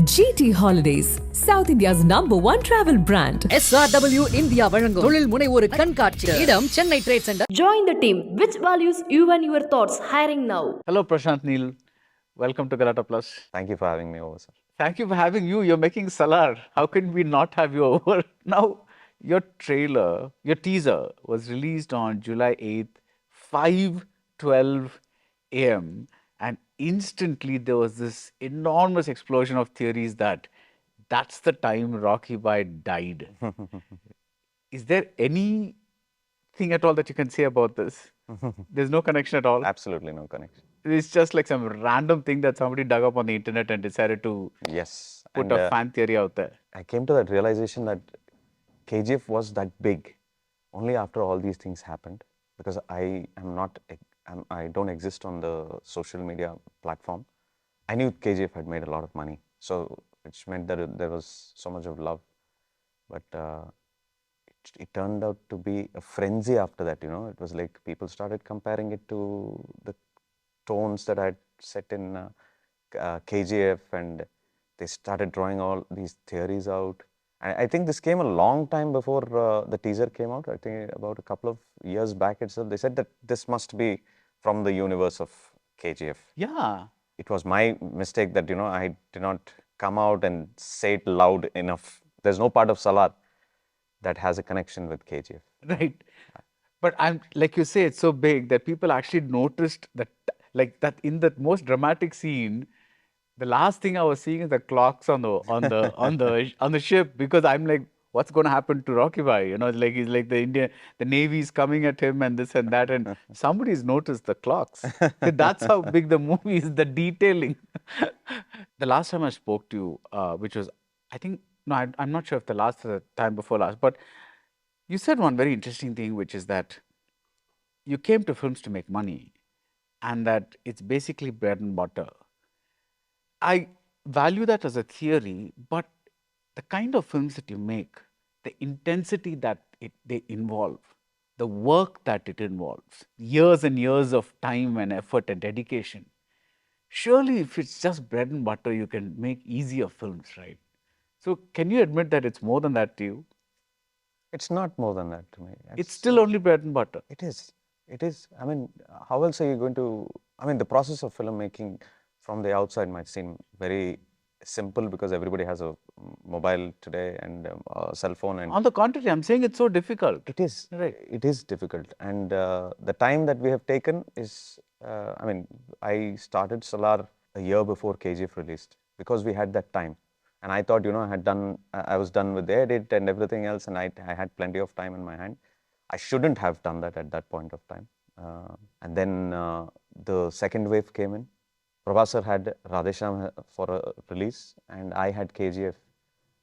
GT Holidays, South India's #1 travel brand. SRW India வழங்கும் தொழில் முனைவோர் கண்காட்சி இடம் Chennai trade centre. Join the team. Which values you and your thoughts? Hiring now. Hello, Prashanth Neel. Welcome to Galata Plus. Thank you for having me over, sir. Thank you for having you. You're making Salaar. How can we not have you over? Now, your trailer, your teaser was released on July 8th, 5:12 a.m. And instantly there was this enormous explosion of theories that that's the time Rocky Bai died. Is there anything at all that you can say about this? There's no connection at all? Absolutely no connection. It's just like some random thing that somebody dug up on the internet and decided to Yes. put a fan theory out there. I came to that realization that KGF was that big only after all these things happened, because I don't exist on the social media platform. I knew KGF had made a lot of money, so which meant that there was so much of love. But it turned out to be a frenzy after that, you know. It was like people started comparing it to the tones that I had set in KGF, and they started drawing all these theories out. I think this came a long time before the teaser came out. I think about a couple of years back itself. They said that this must be from the universe of KGF. Yeah. It was my mistake that, you know, I did not come out and say it loud enough. There's no part of Salaar that has a connection with KGF. Right. But I'm like you say, it's so big that people actually noticed that, like that in the most dramatic scene, the last thing I was seeing is the clocks on the ship, because I'm like, what's going to happen to Rocky Bai? You know, like he's like the Navy's coming at him and this and that, and somebody's noticed the clocks. That's how big the movie is, the detailing. The last time I spoke to you, which was, I think, no, I'm not sure if the last or the time before last, but you said one very interesting thing, which is that you came to films to make money, and that it's basically bread and butter. I value that as a theory, but the kind of films that you make, the intensity that they involve, the work that it involves, years and years of time and effort and dedication, surely if it's just bread and butter, you can make easier films, right? So can you admit that it's more than that to you? It's not more than that to me. It's still only bread and butter. It is. It is. I mean, how else are you going to... I mean, the process of filmmaking from the outside might seem very simple because everybody has a mobile today and a cell phone. And on the contrary, I'm saying it's so difficult. It is. Right. It is difficult. And the time that we have taken is... I mean, I started Salaar a year before KGF released because we had that time. And I thought, you know, I was done with the edit and everything else, and I had plenty of time in my hand. I shouldn't have done that at that point of time. And then the second wave came in. Prabhas sir had Radhesham for a release, and I had KGF.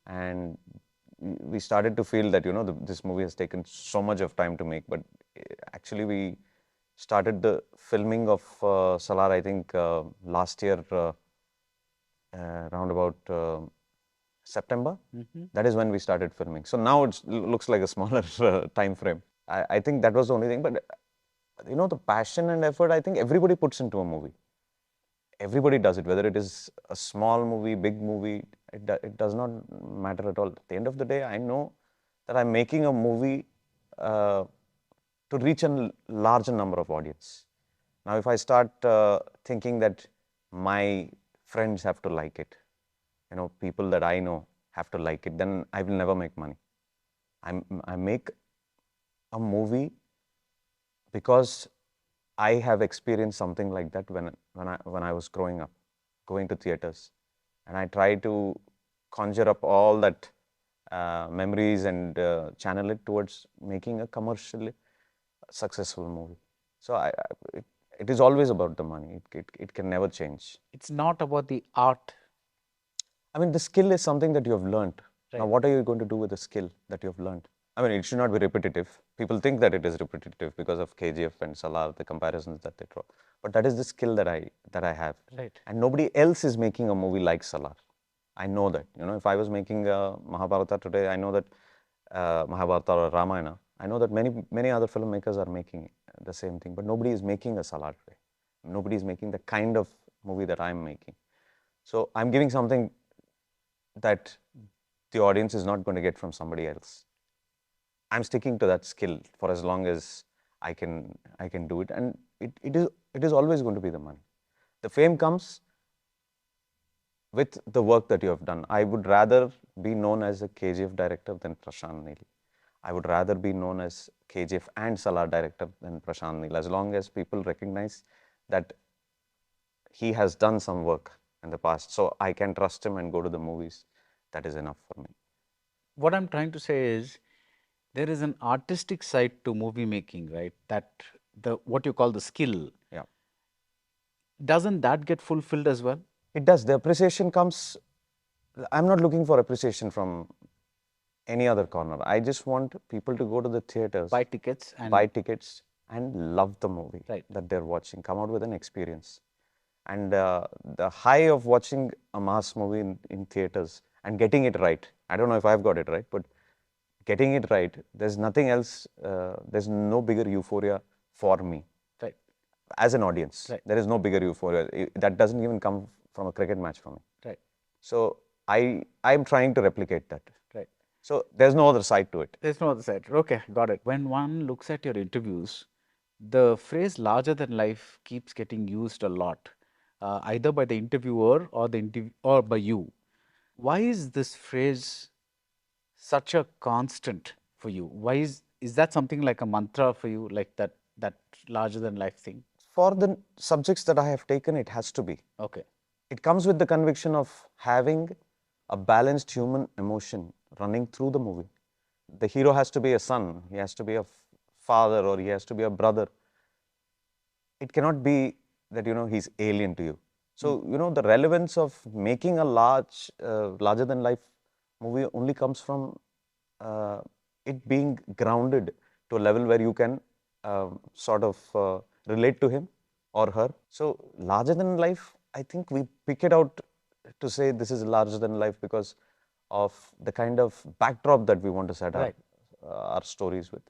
And we started to feel that, you know, this movie has taken so much of time to make. But actually, we started the filming of Salaar, I think, last year, around about September. That is when we started filming. So now it looks like a smaller time frame. I think that was the only thing. But, you know, the passion and effort, I think everybody puts into a movie. Everybody does it, whether it is a small movie, big movie, it does not matter at all. At the end of the day, I know that I'm making a movie to reach a larger number of audience. Now, if I start thinking that my friends have to like it, you know, people that I know have to like it, then I will never make money. I make a movie because I have experienced something like that when I was growing up, going to theaters, and I try to conjure up all that memories and channel it towards making a commercially successful movie. So it is always about the money. It can never change. It's not about the art. I mean, the skill is something that you have learned. Right. Now, what are you going to do with the skill that you have learned? I mean, it should not be repetitive. People think that it is repetitive because of KGF and Salaar, the comparisons that they draw. But that is the skill that I have. Right. And nobody else is making a movie like Salaar. I know that. You know, if I was making Mahabharata today, I know that Mahabharata or Ramayana, I know that many other filmmakers are making the same thing. But nobody is making a Salaar today. Nobody is making the kind of movie that I'm making. So I'm giving something that the audience is not going to get from somebody else. I'm sticking to that skill for as long as I can do it, and it is always going to be the money. The fame comes with the work that you have done. I would rather be known as a KGF director than Prashanth Neel. I would rather be known as KGF and Salaar director than Prashanth Neel, as long as people recognize that he has done some work in the past, so I can trust him and go to the movies. That is enough for me. What I'm trying to say is there is an artistic side to movie making, right? That the what you call the skill, Yeah, doesn't that get fulfilled as well? it does. The appreciation comes. I'm not looking for appreciation from any other corner. I just want people to go to the theaters, Buy tickets and buy tickets, and love the movie Right. that they're watching. Come out with an experience. And the high of watching a mass movie in theaters and getting it right. I don't know if I've got it right, but getting it right, there's nothing else, there's no bigger euphoria for me right, as an audience. Right. There is no bigger euphoria. That doesn't even come from a cricket match for me. right, So I'm trying to replicate that. right. So there's no other side to it. There's no other side. Okay, got it. When one looks at your interviews, the phrase larger than life keeps getting used a lot, either by the interviewer or or by you. Why is this phrase such a constant for you? Why is that something like a mantra for you, like that larger than life thing? For the subjects that I have taken, it has to be. Okay. It comes with the conviction of having a balanced human emotion running through the movie. The hero has to be a son, he has to be a father, or he has to be a brother. It cannot be that he's alien to you. So the relevance of making a larger than life movie only comes from it being grounded to a level where you can sort of relate to him or her. So larger than life, I think we pick it out to say this is larger than life because of the kind of backdrop that we want to set Right. our stories with.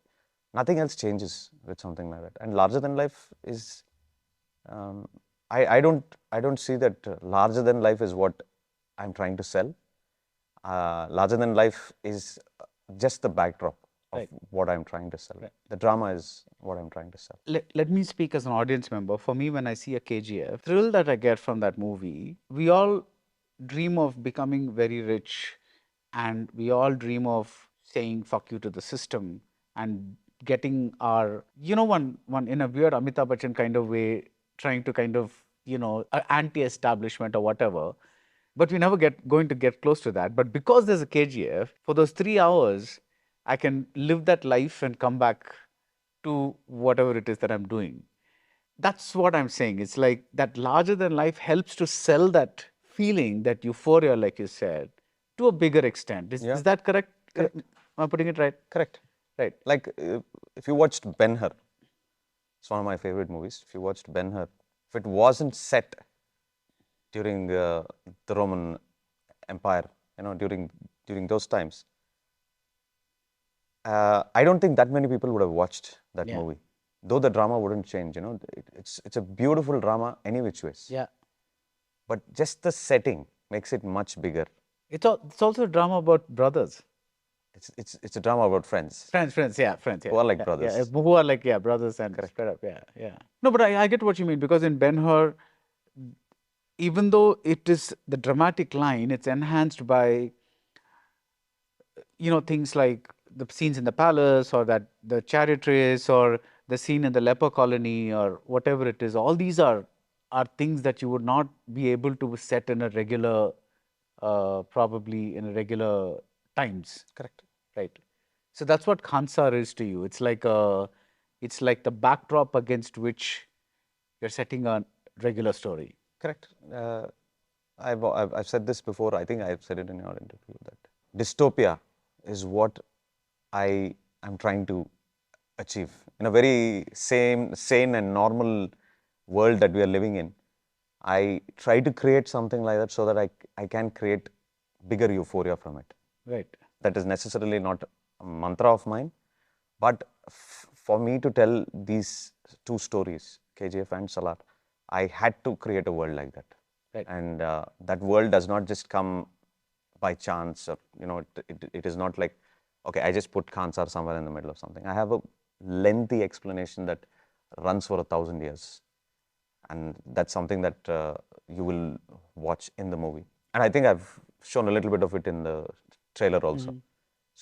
Nothing else changes with something like that. And larger than life is, I don't see that larger than life is what I'm trying to sell. Larger than life is just the backdrop of Right. what I'm trying to sell. Right. The drama is what I'm trying to sell. Let me speak as an audience member. For me, when I see a KGF, thrill that I get from that movie, we all dream of becoming very rich, and we all dream of saying fuck you to the system and getting our, one in a weird Amitabh Bachchan kind of way, trying to kind of, anti-establishment or whatever. But we never going to get close to that. But because there's a KGF, for those 3 hours, I can live that life and come back to whatever it is that I'm doing. That's what I'm saying. It's like that larger than life helps to sell that feeling, that euphoria, like you said, to a bigger extent. Yeah. Is that correct? Am I putting it right? Correct. Right. Like if you watched Ben-Hur, it's one of my favorite movies. If you watched Ben-Hur, if it wasn't set during the Roman Empire, during those times, I don't think that many people would have watched that Yeah. movie. Though the drama wouldn't change, it's a beautiful drama any which ways. Yeah. But just the setting makes it much bigger. It's also a drama about brothers. It's a drama about friends. Friends, yeah, friends. Yeah, Who are like yeah, brothers. Yeah, who are like, yeah, brothers and spread up. Yeah, yeah. No, but I get what you mean, because in Ben-Hur, even though it is the dramatic line, it's enhanced by, things like the scenes in the palace, or that the chariot race, or the scene in the leper colony, or whatever it is. All these are things that you would not be able to set in a regular, probably in a regular times. Correct. Right. So that's what Khansar is to you. It's like the backdrop against which you're setting a regular story. Correct. I've said this before. I think I've said it in your interview that dystopia is what I am trying to achieve in a very sane and normal world that we are living in. I try to create something like that so that I can create bigger euphoria from it. Right. That is necessarily not a mantra of mine, but for me to tell these two stories, KGF and Salaar, I had to create a world like that. Right. And that world does not just come by chance, or it is not like, okay, I just put Khansar somewhere in the middle of something. I have a lengthy explanation that runs for 1,000 years, and that's something that you will watch in the movie. And I think I've shown a little bit of it in the trailer also.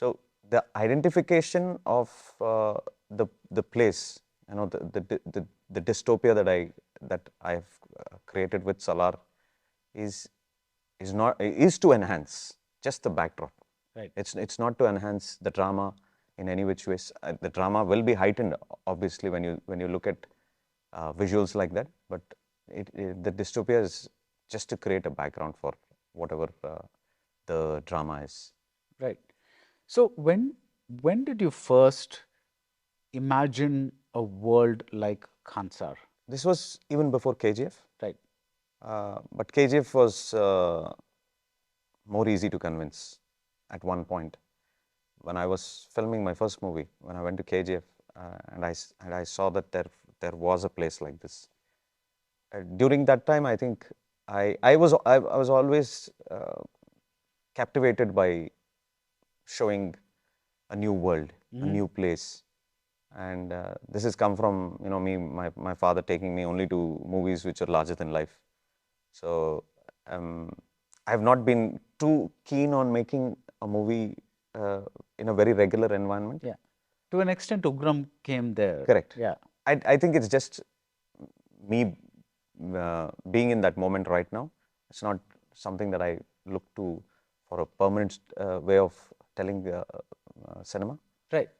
So the identification of the place, the dystopia that I've created with Salaar is to enhance just the backdrop. Right. It's not to enhance the drama in any which ways. The drama will be heightened, obviously, when you look at visuals like that. But the dystopia is just to create a background for whatever the drama is. Right. So when did you first imagine a world like Khansar? This was even before KGF. Right. But KGF was more easy to convince at one point. When I was filming my first movie, when I went to KGF, and I saw that there was a place like this. During that time, I think I was always captivated by showing a new world, a new place. And this has come from my father taking me only to movies which are larger than life. So I have not been too keen on making a movie in a very regular environment. Yeah. To an extent, Ugram came there. Correct. Yeah. I think it's just me being in that moment right now. It's not something that I look to for a permanent way of telling cinema. Right.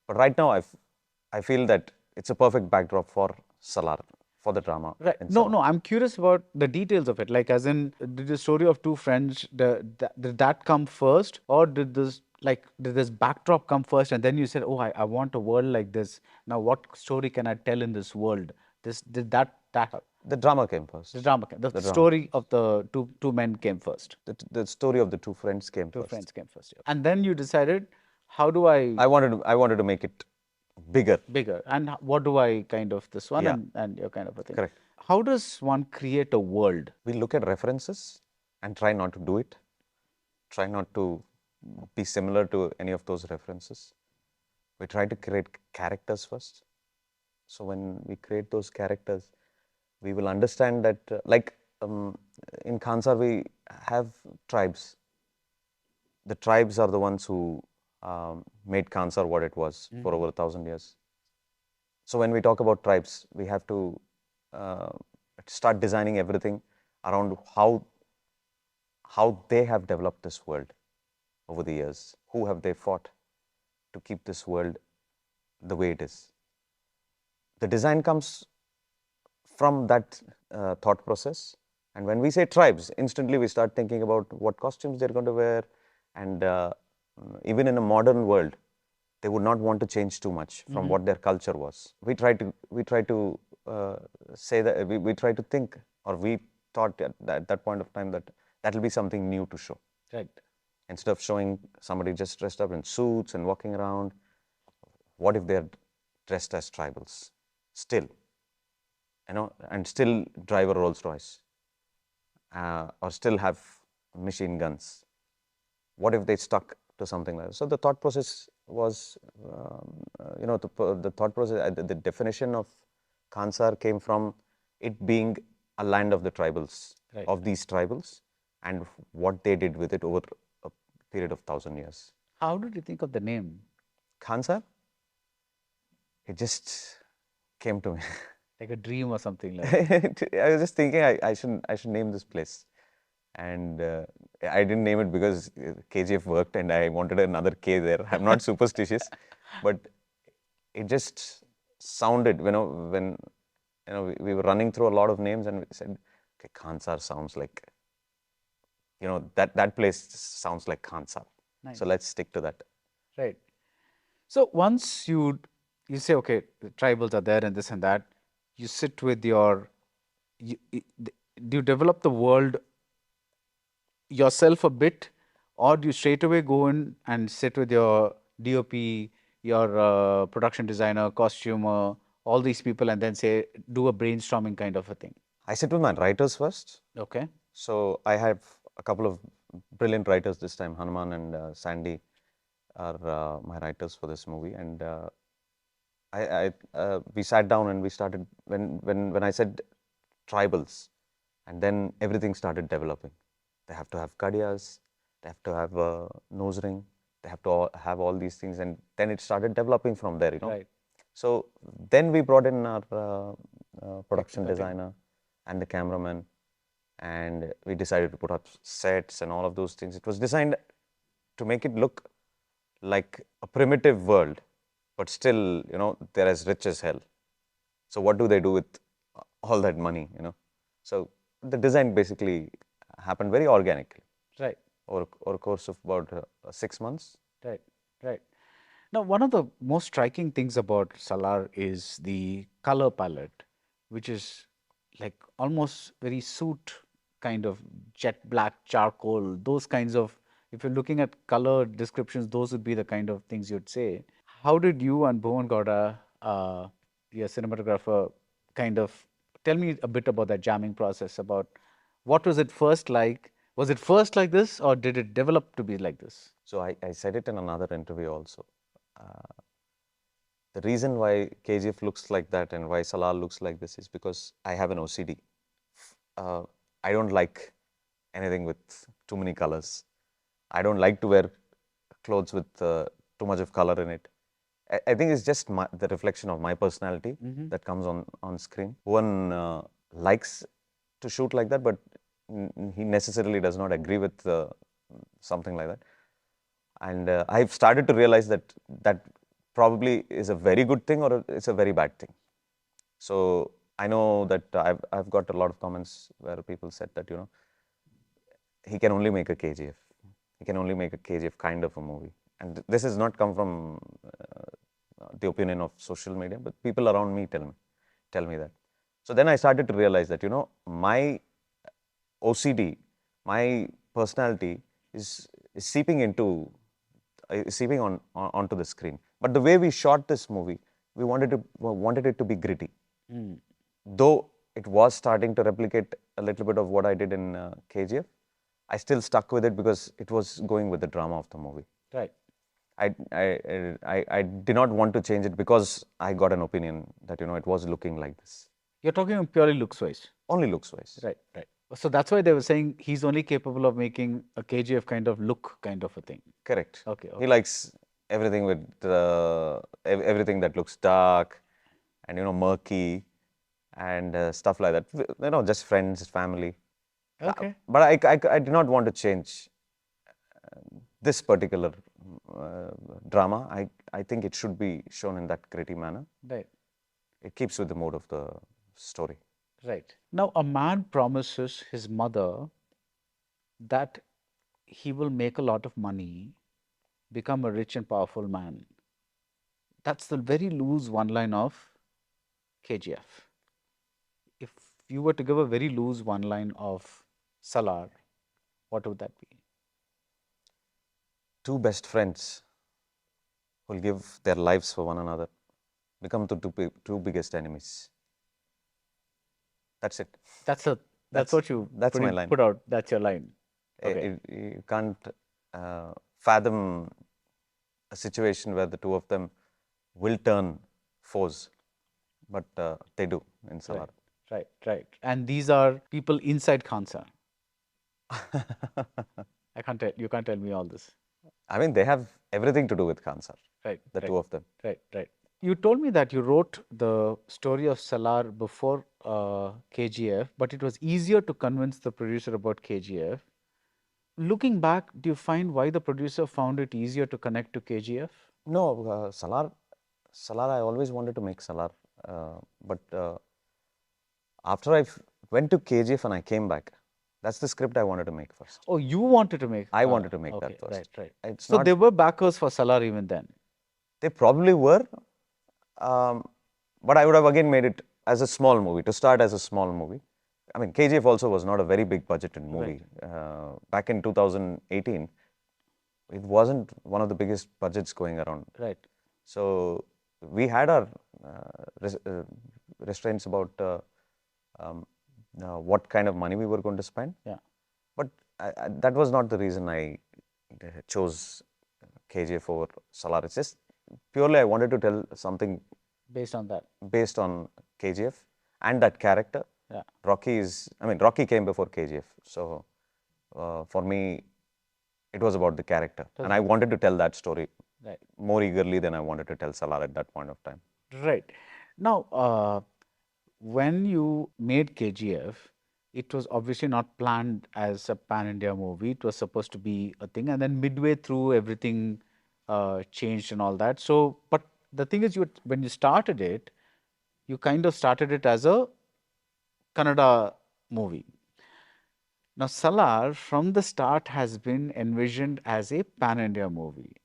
But right now, I feel that it's a perfect backdrop for Salaar, for the drama. Right. in No, Salaar. no, I'm curious about the details of it. Like, as in, did the story of two friends, did that come first? Or did this backdrop come first? And then you said, oh, I want a world like this. Now, what story can I tell in this world? Did that The drama came first. the drama, the drama. story of the two men came first. The story of the two friends came Two first. friends came first. Yeah. And then you decided, how do I I wanted to make it bigger. bigger, and what do I kind of this one Yeah. and your kind of a thing. Correct. How does one create a world? We look at references and try not to do it. Try not to be similar to any of those references. We try to create characters first. So when we create those characters, we will understand that, in Khansar, we have tribes. The tribes are the ones who made Khansar what it was for over 1,000 years. So when we talk about tribes, we have to start designing everything around how they have developed this world over the years. Who have they fought to keep this world the way it is? The design comes from that thought process. And when we say tribes, instantly we start thinking about what costumes they're going to wear. And even in a modern world, they would not want to change too much from what their culture was. We try to say that we try to think, or we thought at that point of time that will be something new to show. Right. Instead of showing somebody just dressed up in suits and walking around, what if they're dressed as tribals still, and still drive a Rolls Royce, or still have machine guns? What if they stuck to something like that? So the thought process was, the thought process, the definition of Khansar came from it being a land of the tribals, Right. of these tribals, and what they did with it over a period of 1,000 years. How did you think of the name? Khansar, it just came to me. Like a dream or something like that? I was just thinking I should name this place, and I didn't name it because KGF worked and I wanted another K there. I'm not superstitious, but it just sounded, when we were running through a lot of names, and we said, okay, Khansar sounds like, that place sounds like Khansar. Nice. So let's stick to that. Right. So once you say, okay, the tribals are there and this and that, you sit with do you develop the world yourself a bit, or do you straight away go in and sit with your DOP, your production designer, costumer, all these people, and then say, do a brainstorming kind of a thing? I sit with my writers first. Okay. So I have a couple of brilliant writers this time. Hanuman and Sandy are my writers for this movie, and we sat down and we started when I said tribals, and then everything started developing. They have to have kadiyas, they have to have a nose ring, they have to have all these things, and then it started developing from there, you know. Right. So then we brought in our production designer and the cameraman, and we decided to put up sets and all of those things. It was designed to make it look like a primitive world, but still, you know, they're as rich as hell. So what do they do with all that money, you know? So the design basically happened very organically. Right. Over a course of about 6 months. Right. Right. Now, one of the most striking things about Salaar is the color palette, which is like almost very suit kind of jet black, charcoal, those kinds of, if you're looking at color descriptions, those would be the kind of things you'd say. How did you and Bhuvan Gowda, your cinematographer, kind of tell me a bit about that jamming process, about what was it first like? Was it first like this, or did it develop to be like this? So I said it in another interview also. The reason why KGF looks like that and why Salaar looks like this is because I have an OCD. I don't like anything with too many colors. I don't like to wear clothes with too much of color in it. I think it's just the reflection of my personality that comes on screen. One likes to shoot like that, but he necessarily does not agree with something like that. And I've started to realize that that probably is a very good thing or it's a very bad thing. So I know that I've got a lot of comments where people said that, you know, he can only make a KGF. He can only make a KGF kind of a movie. And this has not come from the opinion of social media, but people around me tell me that. So then I started to realize that, you know, my OCD, my personality is seeping onto the screen. But the way we shot this movie, we wanted it to be gritty. Though it was starting to replicate a little bit of what I did in KGF, I still stuck with it because it was going with the drama of the movie. Right. I did not want to change it because I got an opinion that, you know, it was looking like this. You're talking purely looks wise. Only looks wise. Right, right. So that's why they were saying he's only capable of making a KGF kind of look kind of a thing. Correct. Okay. He likes everything with everything that looks dark and, you know, murky and stuff like that. You know, just friends, family. Okay. But I did not want to change this particular drama. I think it should be shown in that gritty manner. Right. It keeps with the mood of the story. Right. Now, a man promises his mother that he will make a lot of money, become a rich and powerful man. That's the very loose one line of KGF. If you were to give a very loose one line of Salaar, what would that be? Two best friends will give their lives for one another, become the two biggest enemies. That's it. That's what you that's my line. put out. That's your line. Okay. You can't fathom a situation where the two of them will turn foes, but they do in Salaar. Right, right. And these are people inside Khansa. You can't tell me all this. I mean, they have everything to do with Khansar. Right. The two of them. Right, right. You told me that you wrote the story of Salaar before KGF, but it was easier to convince the producer about KGF. Looking back, do you find why the producer found it easier to connect to KGF? No, Salaar, I always wanted to make Salaar. But after I went to KGF and I came back, that's the script I wanted to make first. Oh, you wanted to make? I wanted to make okay, that first. Right, right. It's so not, they were backers for Salaar even then? They probably were. But I would have again made it as a small movie, to start as a small movie. I mean, KGF also was not a very big budgeted movie. Right. Back in 2018, it wasn't one of the biggest budgets going around. Right. So we had our restraints about what kind of money we were going to spend. Yeah. But that was not the reason I chose KGF over Salaar. It's just purely I wanted to tell something Based on that. based on KGF and that character. Yeah. Rocky came before KGF. So for me, it was about the character. And I wanted to tell that story Right. more eagerly than I wanted to tell Salaar at that point of time. Right. Now, when you made KGF, it was obviously not planned as a pan-India movie. It was supposed to be a thing, and then midway through, everything changed and all that. So, but the thing is, when you started it, you kind of started it as a Kannada movie. Now, Salaar from the start has been envisioned as a pan-India movie.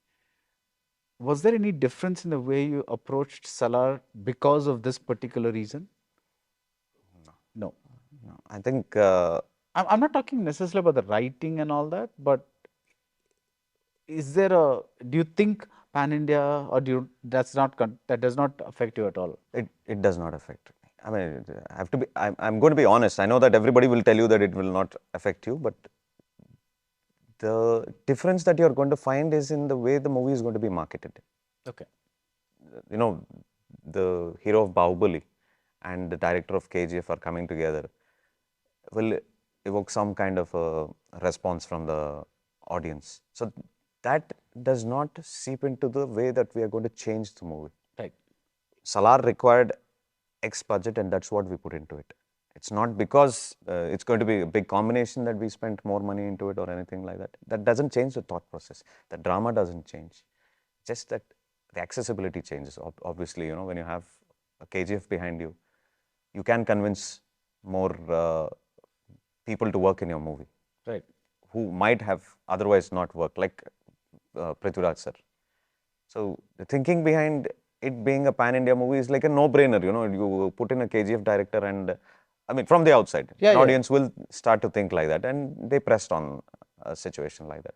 Was there any difference in the way you approached Salaar because of this particular reason? No. No, I think I'm not talking necessarily about the writing and all that, but do you think pan India, or that does not affect you at all? it does not affect me. I mean, I'm going to be honest. I know that everybody will tell you that it will not affect you, but the difference that you're going to find is in the way the movie is going to be marketed. Okay. You know, the hero of Bahubali and the director of KGF are coming together will evoke some kind of a response from the audience. So that does not seep into the way that we are going to change the movie. Right. Salaar required X budget, and that's what we put into it. It's not because it's going to be a big combination that we spent more money into it or anything like that. That doesn't change the thought process. The drama doesn't change. Just that the accessibility changes. Obviously, when you have a KGF behind you, you can convince more people to work in your movie. Right. Who might have otherwise not worked, like Prithviraj sir. So the thinking behind it being a pan-India movie is like a no-brainer. You put in a KGF director, and from the outside, an audience will start to think like that, and they pressed on a situation like that.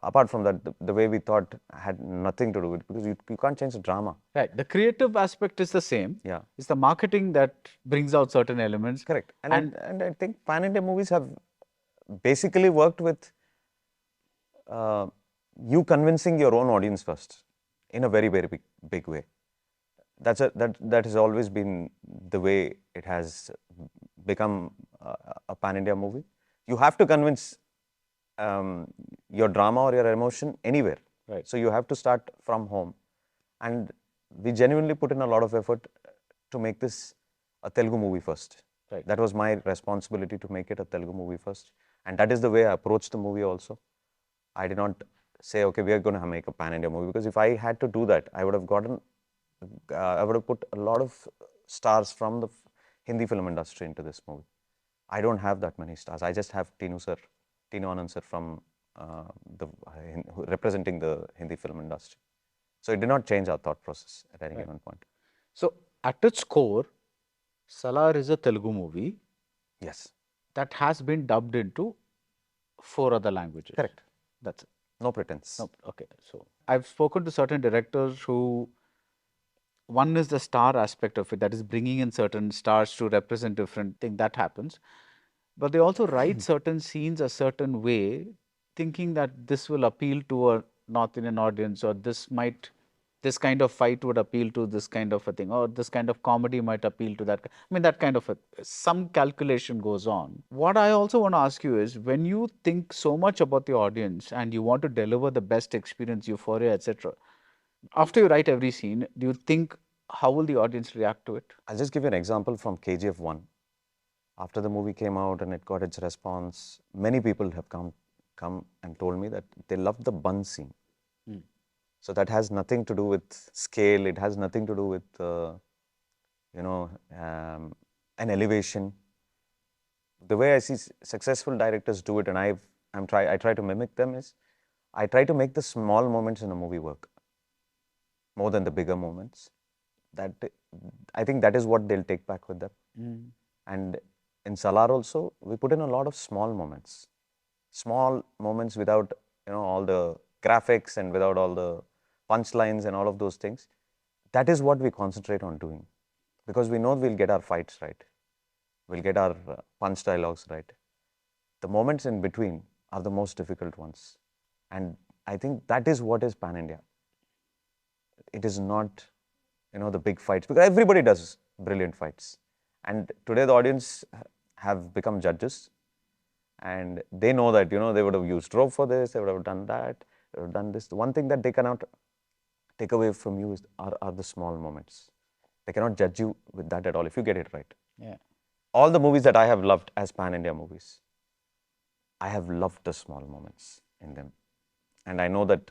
Apart from that, the way we thought had nothing to do with it, because you can't change the drama. Right. The creative aspect is the same. Yeah. It's the marketing that brings out certain elements. Correct. And I think pan-India movies have basically worked with you convincing your own audience first in a very, very big way. That has always been the way it has become a pan-India movie. You have to convince your drama or your emotion anywhere. Right. So you have to start from home. And we genuinely put in a lot of effort to make this a Telugu movie first. Right. That was my responsibility, to make it a Telugu movie first. And that is the way I approached the movie also. I did not say, okay, we are going to make a pan-India movie, because if I had to do that, I would have put a lot of stars from the Hindi film industry into this movie. I don't have that many stars. I just have Tinu Anand sir from representing the Hindi film industry. So it did not change our thought process at any given point. So at its core, Salaar is a Telugu movie. Yes. That has been dubbed into 4 other languages. Correct. That's it. No pretense. No, okay. So I've spoken to certain directors who, one is the star aspect of it, that is bringing in certain stars to represent different things, that happens. But they also write certain scenes a certain way, thinking that this will appeal to a North Indian audience, or this kind of fight would appeal to this kind of a thing, or this kind of comedy might appeal to that. That kind of some calculation goes on. What I also want to ask you is, when you think so much about the audience and you want to deliver the best experience, euphoria, etc., after you write every scene, do you think, how will the audience react to it? I'll just give you an example from KGF 1. After the movie came out and it got its response, many people have come and told me that they loved the bun scene. So that has nothing to do with scale. It has nothing to do with, an elevation. The way I see successful directors do it, and I try to mimic them, is I try to make the small moments in a movie work more than the bigger moments. I think that is what they'll take back with them. And in Salaar also, we put in a lot of small moments without all the graphics and without all the punchlines and all of those things. That is what we concentrate on doing, because we know we'll get our fights right, we'll get our punch dialogues right. The moments in between are the most difficult ones. And I think that is what is Pan-India. It is not, the big fights, because everybody does brilliant fights. And today the audience have become judges, and they know that, they would have used rope for this, they would have done that, they would have done this. The one thing that they cannot take away from you are the small moments. They cannot judge you with that at all if you get it right. Yeah. All the movies that I have loved as Pan-India movies, I have loved the small moments in them. And I know that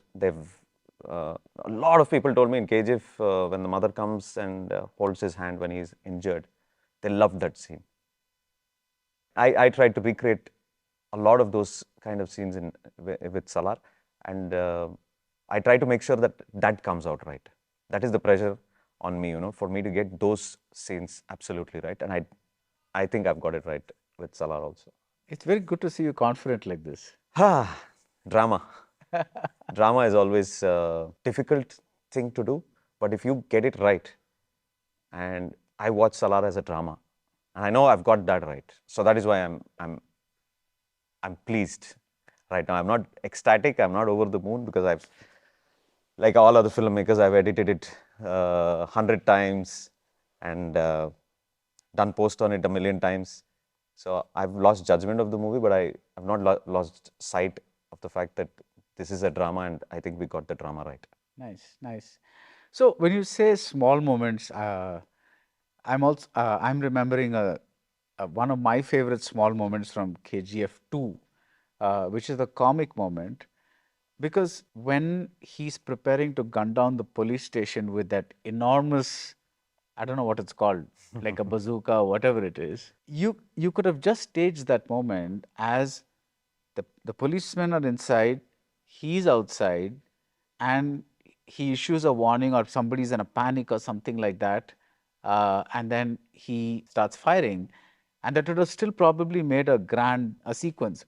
a lot of people told me in KGF, when the mother comes and holds his hand when he's injured, they loved that scene. I tried to recreate a lot of those kind of scenes with Salaar, and I try to make sure that comes out right. That is the pressure on me, for me to get those scenes absolutely right. And I think I've got it right with Salaar also. It's very good to see you confident like this. Drama. Drama is always a difficult thing to do, but if you get it right, and I watch Salaar as a drama, and I know I've got that right, so that is why I'm pleased right now. I'm not ecstatic, I'm not over the moon, because like all other filmmakers, I've edited it 100 times and done post on it a million times. So I've lost judgment of the movie, but I have not lost sight of the fact that this is a drama, and I think we got the drama right. Nice, nice. So when you say small moments, I'm remembering one of my favorite small moments from KGF 2, which is the comic moment, because when he's preparing to gun down the police station with that enormous, I don't know what it's called, like a bazooka or whatever it is, you could have just staged that moment as the policemen are inside, he's outside, and he issues a warning, or somebody's in a panic or something like that, and then he starts firing, and that would have still probably made a sequence.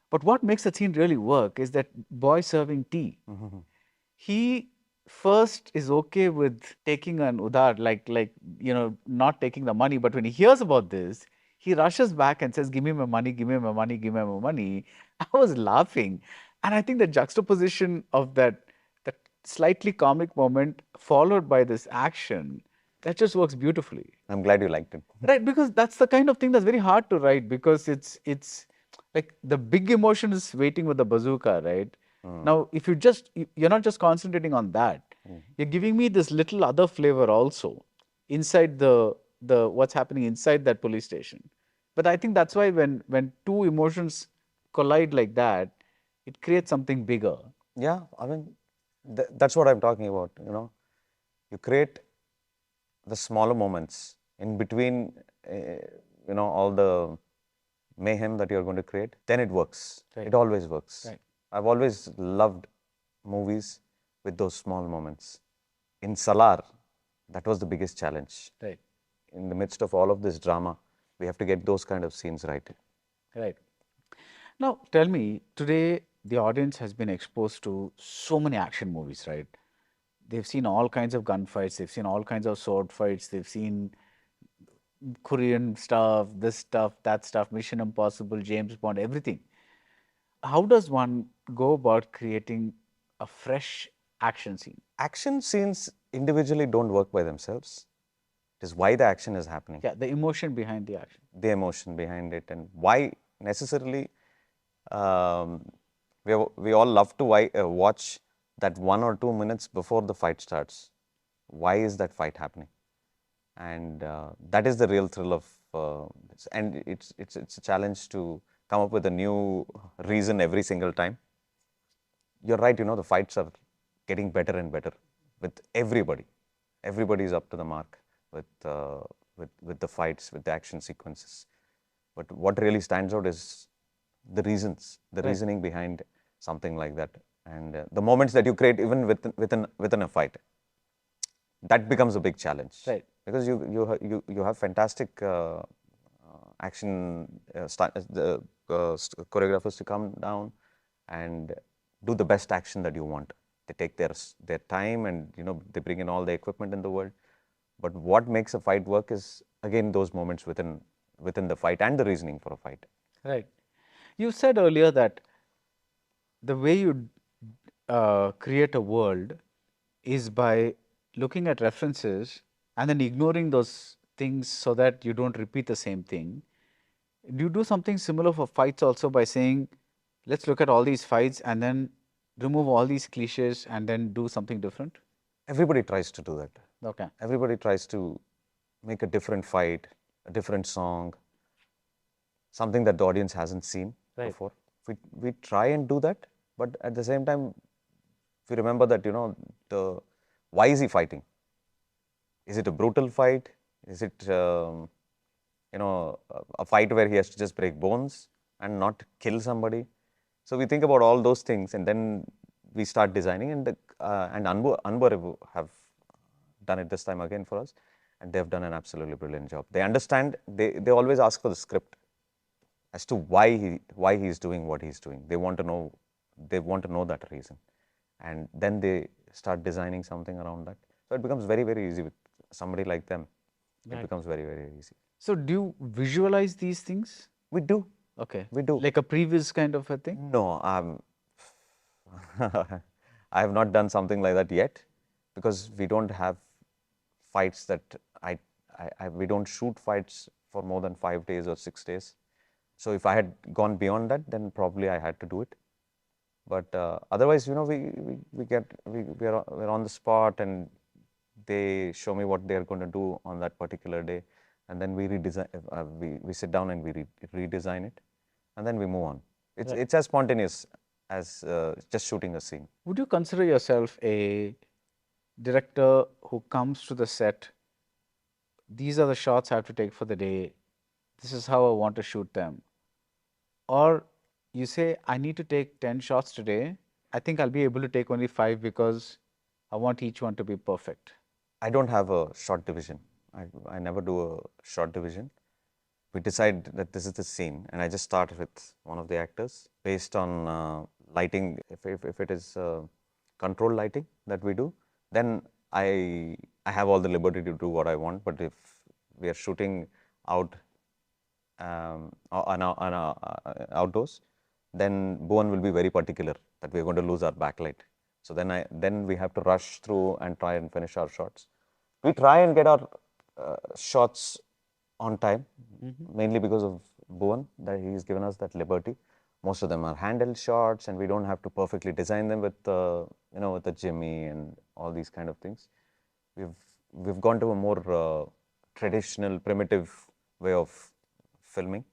But what makes the scene really work is that boy serving tea. He first is okay with taking an udar, not taking the money. But when he hears about this, he rushes back and says, "Give me my money, give me my money, give me my money." I was laughing. And I think the juxtaposition of that slightly comic moment followed by this action, that just works beautifully. I'm glad you liked it. Right, because that's the kind of thing that's very hard to write, because it's like the big emotion is waiting with the bazooka, right? Now, if you're not just concentrating on that, you're giving me this little other flavor also inside the what's happening inside that police station. But I think that's why when two emotions collide like that, it creates something bigger. Yeah, I mean, that's what I'm talking about. You create the smaller moments in between, all the mayhem that you're going to create, then it works. Right. It always works. Right. I've always loved movies with those small moments. In Salaar, that was the biggest challenge. Right. In the midst of all of this drama, we have to get those kind of scenes right. Right. Now, tell me, today the audience has been exposed to so many action movies, right? They've seen all kinds of gunfights, they've seen all kinds of sword fights, they've seen Korean stuff, this stuff, that stuff, Mission Impossible, James Bond, everything. How does one go about creating a fresh action scene? Action scenes individually don't work by themselves. It is why the action is happening. Yeah, the emotion behind the action. The emotion behind it, and why necessarily we all love to watch that 1 or 2 minutes before the fight starts. Why is that fight happening? And that is the real thrill of this. And it's a challenge to come up with a new reason every single time. You're right, the fights are getting better and better with everybody. Everybody is up to the mark with the fights, with the action sequences. But what really stands out is the reasons, the reasoning behind something like that, and the moments that you create even within a fight. That becomes a big challenge, right? Because you have fantastic action choreographers to come down and do the best action that you want. They take their time, and they bring in all the equipment in the world. But what makes a fight work is again those moments within the fight and the reasoning for a fight. Right. You said earlier that the way you create a world is by looking at references and then ignoring those things so that you don't repeat the same thing. Do you do something similar for fights also by saying, let's look at all these fights and then remove all these cliches and then do something different? Everybody tries to do that. Okay. Everybody tries to make a different fight, a different song, something that the audience hasn't seen before. We try and do that, but at the same time, if you remember that, why is he fighting? Is it a brutal fight? Is it, a fight where he has to just break bones and not kill somebody? So we think about all those things, and then we start designing. And Anbar have done it this time again for us, and they've done an absolutely brilliant job. They understand. They always ask for the script as to why he is doing what he's doing. They want to know. They want to know that reason, and then they start designing something around that. So it becomes very, very easy with somebody like them. It becomes very, very easy. So do you visualize these things? We do. Okay. We do. Like a previous kind of a thing? No, I have not done something like that yet, because we don't have fights that we don't shoot fights for more than 5 days or 6 days. So if I had gone beyond that, then probably I had to do it. But otherwise, we're on the spot, and they show me what they're going to do on that particular day, and then we redesign. We sit down and we redesign it, and then we move on. It's as spontaneous as just shooting a scene. Would you consider yourself a director who comes to the set, these are the shots I have to take for the day, this is how I want to shoot them? Or you say, I need to take 10 shots today, I think I'll be able to take only 5 because I want each one to be perfect? I don't have a shot division. I never do a shot division. We decide that this is the scene, and I just start with one of the actors based on lighting. If it is controlled lighting that we do, then I have all the liberty to do what I want. But if we are shooting out outdoors, then Bhuvan will be very particular that we are going to lose our backlight. So then we have to rush through and try and finish our shots. We try and get our shots on time, mainly because of Bhuvan, that he's given us that liberty. Most of them are handheld shots, and we don't have to perfectly design them with with the Jimmy and all these kind of things. We've gone to a more traditional, primitive way of filming.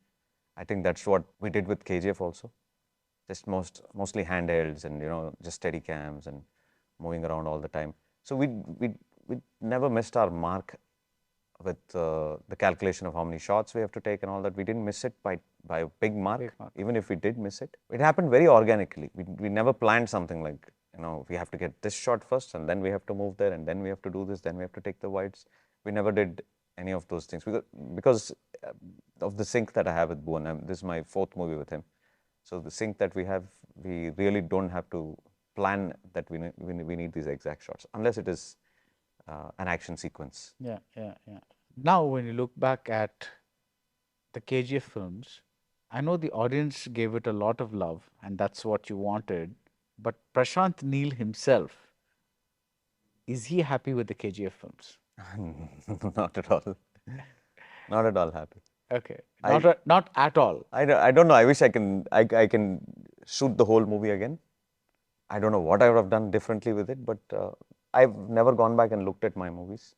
I think that's what we did with KGF also. Just mostly handhelds and just steady cams and moving around all the time. So we never missed our mark with the calculation of how many shots we have to take and all that. We didn't miss it by a big mark. Even if we did miss it, it happened very organically. We never planned something like, we have to get this shot first, and then we have to move there, and then we have to do this, then we have to take the wides. We never did any of those things because of the sync that I have with Bhuvan. This is my 4th movie with him. So the sync that we have, we really don't have to plan that we need these exact shots, unless it is an action sequence. Yeah. Now, when you look back at the KGF films, I know the audience gave it a lot of love, and that's what you wanted. But Prashanth Neel himself, is he happy with the KGF films? Not at all. Not at all happy. Okay. Not at all. I don't know. I wish I can shoot the whole movie again. I don't know what I would have done differently with it, but I've never gone back and looked at my movies.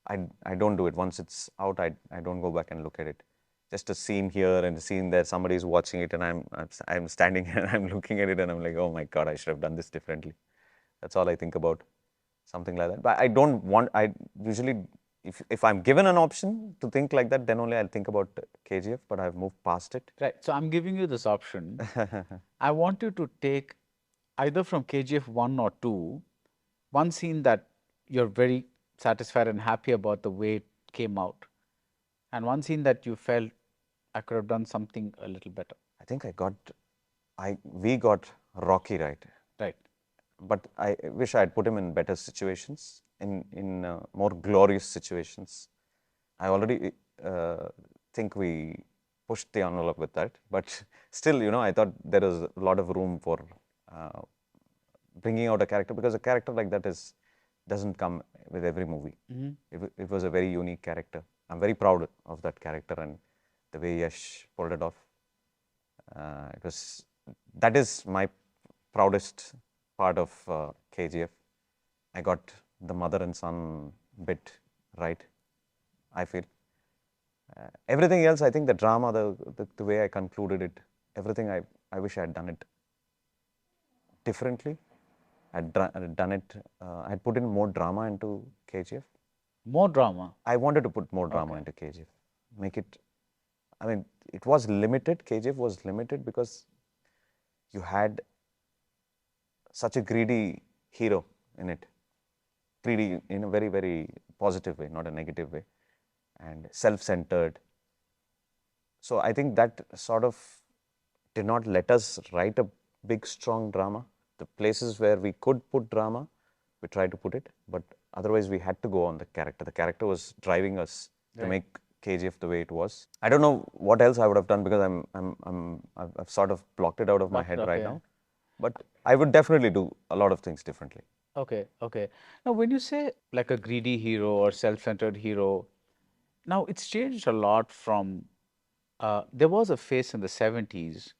I don't do it. Once it's out, I don't go back and look at it. Just a scene here and a scene there, somebody's watching it, and I'm standing and I'm looking at it, and I'm like, oh my God, I should have done this differently. That's all I think about, something like that. But I usually, if I'm given an option to think like that, then only I'll think about KGF, but I've moved past it. Right. So I'm giving you this option. I want you to take either from KGF 1 or 2, one scene that you're very satisfied and happy about the way it came out, and one scene that you felt I could have done something a little better. I think we got Rocky right. Right. But I wish I had put him in better situations, in more glorious situations. I already think we pushed the envelope with that. But still, I thought there was a lot of room for bringing out a character, because a character like that doesn't come with every movie. It was a very unique character. I'm very proud of that character and the way Yash pulled it off. That is my proudest part of KGF. I got the mother and son bit right, I feel. Everything else, I think the drama, the way I concluded it, everything, I wish I had done it differently. I'd done it, I'd put in more drama into KGF. More drama. I wanted to put more drama into KGF. Make it, it was limited. KGF was limited because you had such a greedy hero in it. Greedy in a very, very positive way, not a negative way, and self-centered. So I think that sort of did not let us write a big, strong drama. The places where we could put drama, we tried to put it, but otherwise we had to go on the character. The character was driving us to make KGF the way it was. I don't know what else I would have done, because I've sort of blocked it out of my head right now. But I would definitely do a lot of things differently. Okay. Now, when you say like a greedy hero or self-centered hero, now it's changed a lot from, there was a phase in the 70s,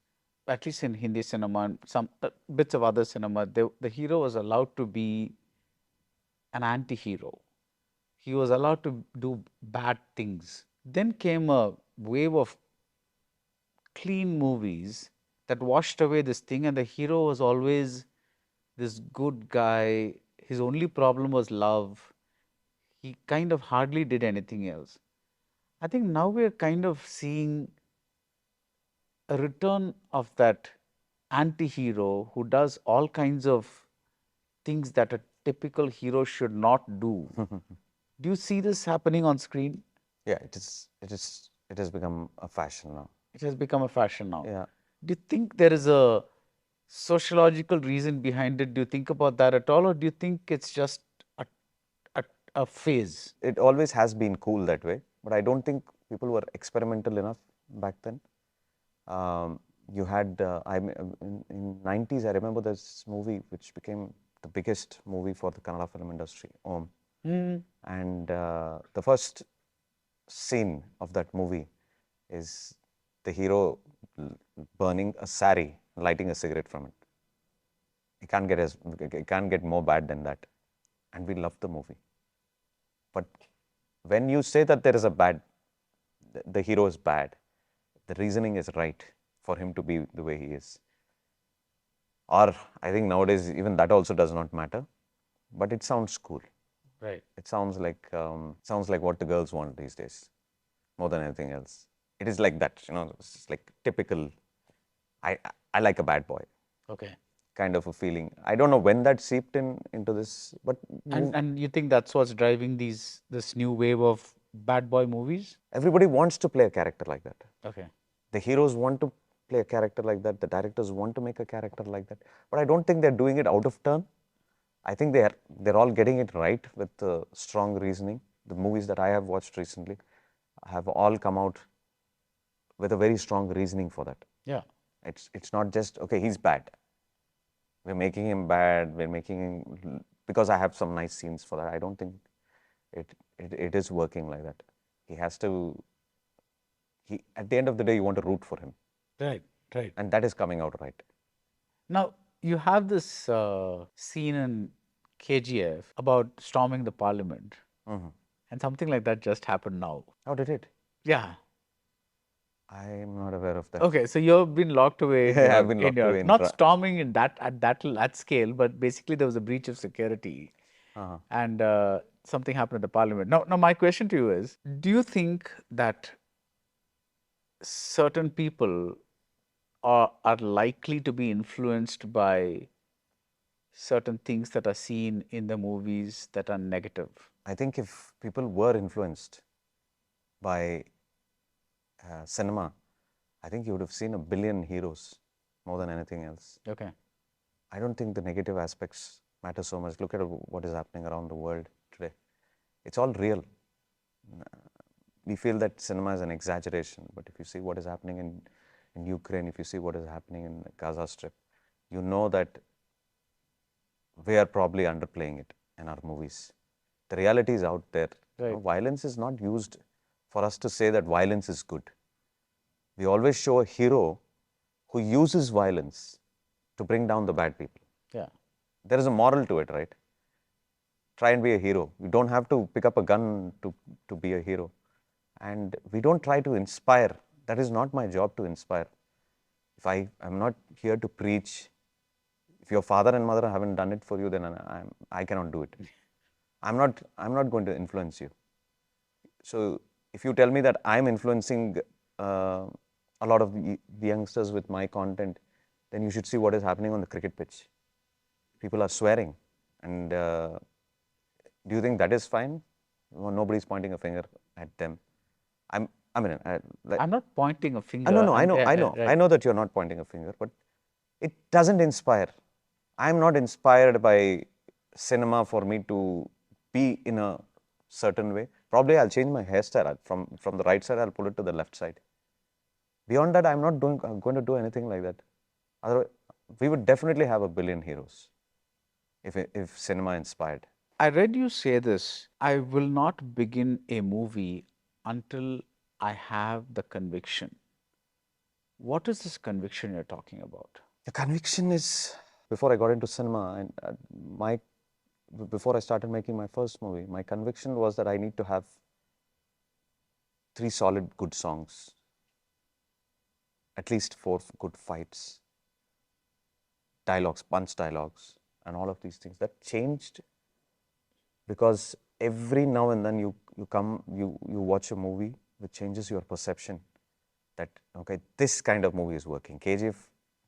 at least in Hindi cinema and some bits of other cinema, the hero was allowed to be an anti-hero. He was allowed to do bad things. Then came a wave of clean movies that washed away this thing, and the hero was always this good guy. His only problem was love. He kind of hardly did anything else. I think now we're kind of seeing a return of that anti-hero who does all kinds of things that a typical hero should not do. Do you see this happening on screen? Yeah, it has become a fashion now. It has become a fashion now. Yeah. Do you think there is a sociological reason behind it? Do you think about that at all, or do you think it's just a phase? It always has been cool that way, but I don't think people were experimental enough back then. You had, in 90s, I remember this movie which became the biggest movie for the Kannada film industry, Om. And the first scene of that movie is the hero burning a sari, lighting a cigarette from it. It can't get more bad than that. And we loved the movie. But when you say that there is the hero is bad, the reasoning is right for him to be the way he is. Or I think nowadays even that also does not matter, but it sounds cool. Right. It sounds like what the girls want these days, more than anything else. It is like that, it's like typical, I like a bad boy. Okay. Kind of a feeling. I don't know when that seeped into this, but And you think that's what's driving this new wave of bad boy movies? Everybody wants to play a character like that. Okay. The heroes want to play a character like that. The directors want to make a character like that. But I don't think they're doing it out of turn. I think they're all getting it right with strong reasoning. The movies that I have watched recently have all come out with a very strong reasoning for that. Yeah. It's not just, okay, he's bad. We're making him bad. We're making him, because I have some nice scenes for that. I don't think it is working like that. He has to, at the end of the day, you want to root for him. Right. And that is coming out right. Now, you have this scene in KGF about storming the parliament. And something like that just happened now. How did it? Yeah. I'm not aware of that. Okay, so you've been locked away. Yeah, I've been locked away. Not storming in at that scale, but basically there was a breach of security, and something happened at the parliament. Now, my question to you is: do you think that certain people are likely to be influenced by certain things that are seen in the movies that are negative? I think if people were influenced by cinema, I think you would have seen a billion heroes more than anything else. Okay. I don't think the negative aspects matter so much. Look at what is happening around the world today. It's all real. we feel that cinema is an exaggeration, but if you see what is happening in Ukraine, if you see what is happening in the Gaza Strip, you know that we are probably underplaying it in our movies. The reality is out there. You know, violence is not used for us to say that violence is good. We always show a hero who uses violence to bring down the bad people. Yeah. There is a moral to it, right? Try and be a hero. You don't have to pick up a gun to be a hero. And we don't try to inspire. That is not my job to inspire. If I'm not here to preach. If your father and mother haven't done it for you, then I cannot do it. I'm not going to influence you. So if you tell me that I'm influencing a lot of the youngsters with my content, then you should see what is happening on the cricket pitch. People are swearing. And do you think that is fine? Well, nobody's pointing a finger at them. I'm not pointing a finger. No, I know. Right. I know that you're not pointing a finger, but it doesn't inspire. I'm not inspired by cinema for me to be in a certain way. Probably I'll change my hairstyle. From the right side, I'll pull it to the left side. Beyond that, I'm not going to do anything like that. Otherwise, we would definitely have a billion heroes if cinema inspired. I read you say this, I will not begin a movie until I have the conviction. What is this conviction you're talking about? The conviction is, before I got into cinema, before I started making my first movie, my conviction was that I need to have 3 solid good songs, at least 4 good fights, dialogues, punch dialogues, and all of these things. That changed because every now and then you watch a movie which changes your perception that, okay, this kind of movie is working. KGF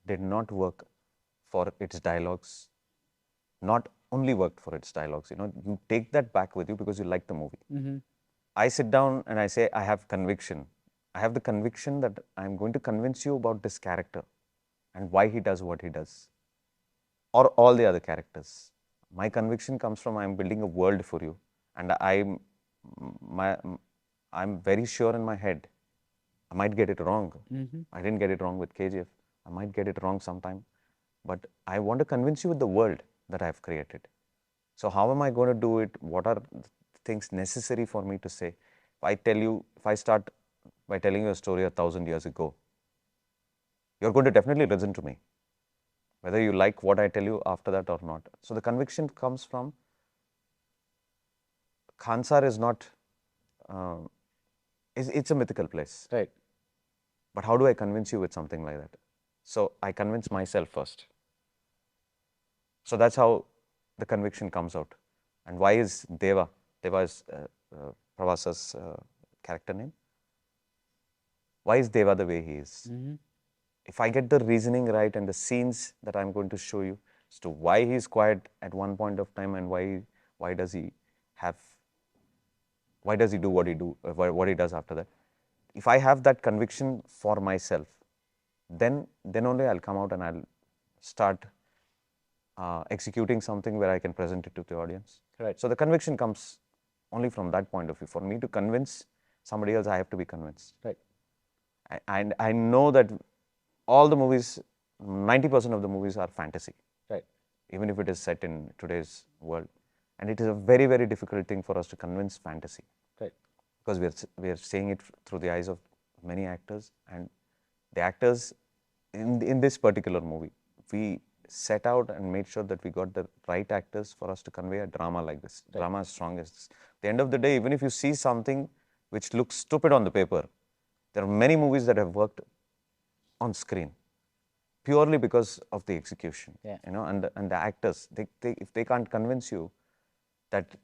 did not work for its dialogues, not only worked for its dialogues. You know, you take that back with you because you like the movie. I sit down and I say, I have conviction. I have the conviction that I'm going to convince you about this character and why he does what he does, or all the other characters. My conviction comes from I'm building a world for you, and I'm very sure in my head. I might get it wrong. I didn't get it wrong with KGF. I might get it wrong sometime, but I want to convince you with the world that I've created. So how am I going to do it? What are the things necessary for me to say? If I start by telling you a story 1,000 years ago, you're going to definitely listen to me, whether you like what I tell you after that or not. So the conviction comes from, Khansar is not, it's a mythical place. Right. But how do I convince you with something like that? So I convince myself first. So that's how the conviction comes out. And why is Deva? Deva is Prabhas's character name. Why is Deva the way he is? If I get the reasoning right and the scenes that I'm going to show you as to why he's quiet at one point of time and why does he do what he does after that. If I have that conviction for myself, then only I'll come out and I'll start executing something where I can present it to the audience. Right. So the conviction comes only from that point of view. For me to convince somebody else, I have to be convinced. Right. And I know that all the movies, 90% of the movies are fantasy. Right. Even if it is set in today's world. And it is a very, very difficult thing for us to convince fantasy. Right. Because we are seeing it through the eyes of many actors. And the actors in this particular movie, we set out and made sure that we got the right actors for us to convey a drama like this. Right. Drama as strong as this. At the end of the day, even if you see something which looks stupid on the paper, there are many movies that have worked on screen purely because of the execution. Yeah. You know, and the actors, if they can't convince you that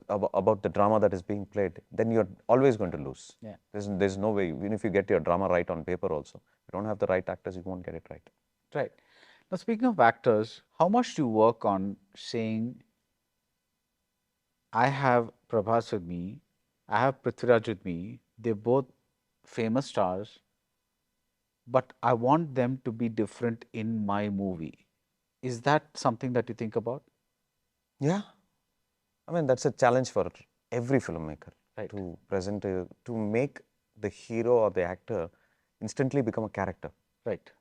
about the drama that is being played, then you're always going to lose. Yeah. There's no way. Even if you get your drama right on paper also, if you don't have the right actors, you won't get it right. Right. Now, speaking of actors, how much do you work on saying, I have Prabhas with me, I have Prithviraj with me, they're both famous stars, but I want them to be different in my movie. Is that something that you think about? Yeah. I mean, that's a challenge for every filmmaker. to present, to make the hero or the actor instantly become a character. Right.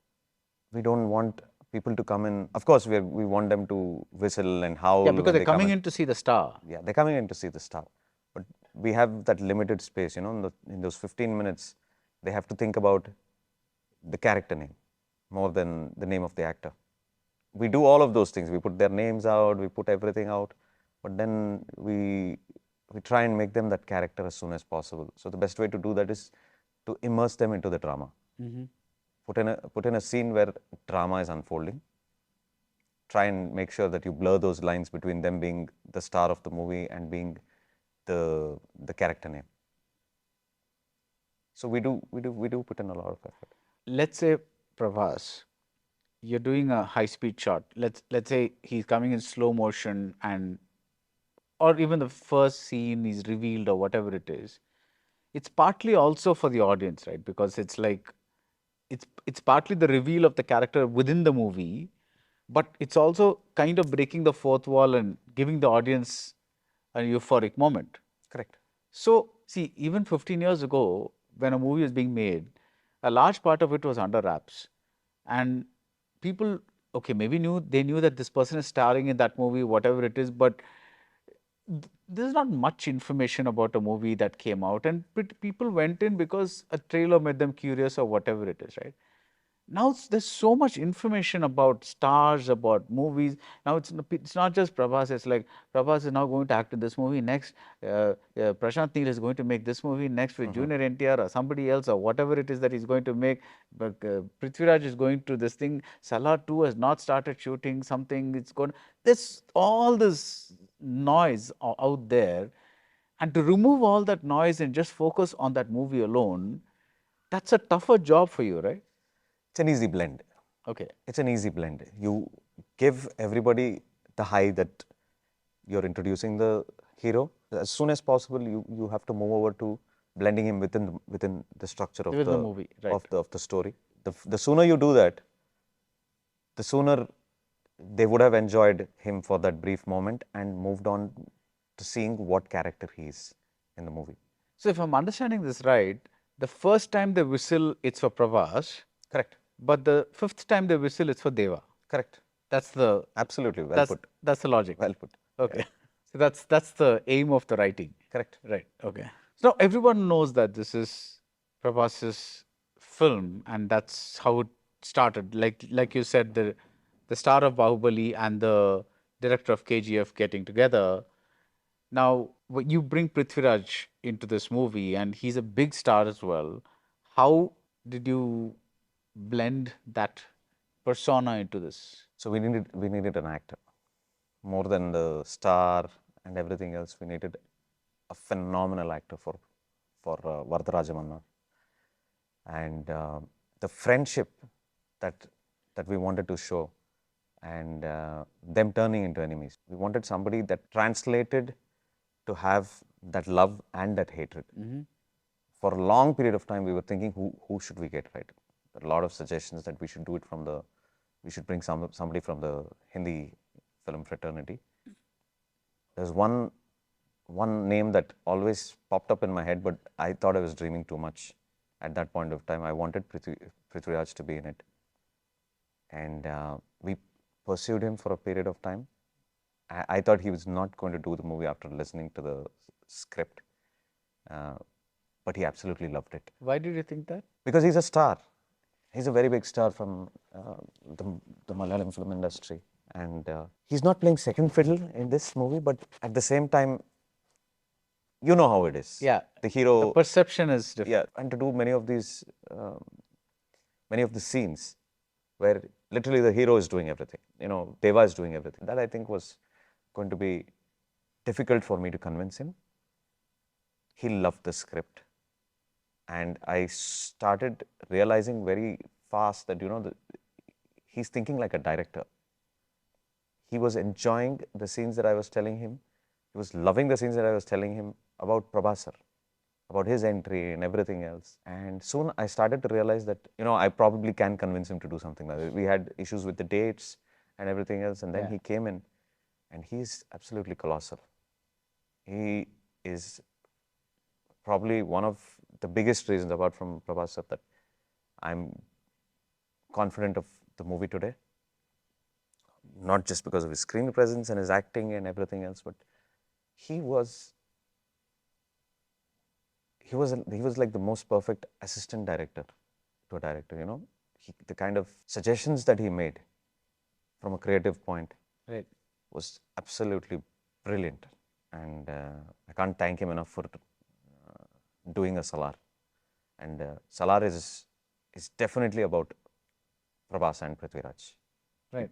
We don't want people to come in. Of course, we want them to whistle and howl. Yeah, because when they're they come coming in to see the star. Yeah, they're coming in to see the star. But we have that limited space, you know, in those 15 minutes, they have to think about the character name more than the name of the actor. We do all of those things. We put their names out, we put everything out, but then we try and make them that character as soon as possible. So the best way to do that is to immerse them into the drama. Put in a scene where drama is unfolding. Try and make sure that you blur those lines between them being the star of the movie and being the character name. So we do put in a lot of effort. Let's say, Prabhas, you're doing a high-speed shot. Let's say he's coming in slow motion, and or even the first scene is revealed or whatever it is. It's partly also for the audience, right? Because it's like it's partly the reveal of the character within the movie, but it's also kind of breaking the fourth wall and giving the audience a euphoric moment. Correct. So, see, even 15 years ago, when a movie was being made, a large part of it was under wraps. And people, okay, maybe they knew that this person is starring in that movie, whatever it is, but there's not much information about a movie that came out. And people went in because a trailer made them curious or whatever it is, right? Now there's so much information about stars, about movies. Now it's not just Prabhas. It's like Prabhas is now going to act in this movie next. Prashanth Neel is going to make this movie next with Junior NTR or somebody else or whatever it is that he's going to make. But Prithviraj is going to this thing. Salaar 2 has not started shooting something. It's going. There's all this noise out there, and to remove all that noise and just focus on that movie alone, that's a tougher job for you, right? It's an easy blend. Okay. It's an easy blend. You give everybody the high that you're introducing the hero. As soon as possible, you have to move over to blending him within the structure of Within the movie, right. of the story. The sooner you do that, the sooner they would have enjoyed him for that brief moment and moved on to seeing what character he is in the movie. So if I'm understanding this right, the first time they whistle, it's for Prabhas, Correct. but the fifth time they whistle, it's for Deva. Correct. That's the Absolutely well put. That's the logic. Well put. Okay. So that's the aim of the writing. Correct. Right. Okay. So now everyone knows that this is Prabhas's film, and that's how it started. Like you said, the star of Bahubali and the director of KGF getting together. Now, you bring Prithviraj into this movie, and he's a big star as well. How did you blend that persona into this? So we needed an actor. More than the star and everything else, we needed a phenomenal actor for Varadarajamanna. And the friendship that we wanted to show, and them turning into enemies. We wanted somebody that translated to have that love and that hatred. For a long period of time, we were thinking, who should we get, right? A lot of suggestions that we should do it we should bring somebody from the Hindi film fraternity. There's one name that always popped up in my head, but I thought I was dreaming too much at that point of time. I wanted Prithviraj to be in it. And we pursued him for a period of time. I thought he was not going to do the movie after listening to the script, but he absolutely loved it. Why did you think that? Because he's a star. He's a very big star from the Malayalam film industry. And he's not playing second fiddle in this movie, but at the same time, you know how it is. Yeah. The hero. The perception is different. Yeah, and to do many of the scenes where literally the hero is doing everything. You know, Deva is doing everything. That I think was going to be difficult for me to convince him. He loved the script. And I started realizing very fast that, you know, he's thinking like a director. He was enjoying the scenes that I was telling him. He was loving the scenes that I was telling him about Prabhas, about his entry and everything else. And soon I started to realize that, you know, I probably can convince him to do something like that. We had issues with the dates and everything else. And then he came in and he's absolutely colossal. He is probably one of the biggest reasons, apart from Prabhas sir, that I'm confident of the movie today. Not just because of his screen presence and his acting and everything else, but he was like the most perfect assistant director to a director. You know, the kind of suggestions that he made from a creative point Right. was absolutely brilliant, and I can't thank him enough for doing a Salaar. And Salaar is definitely about Prabhas and Prithviraj. Right.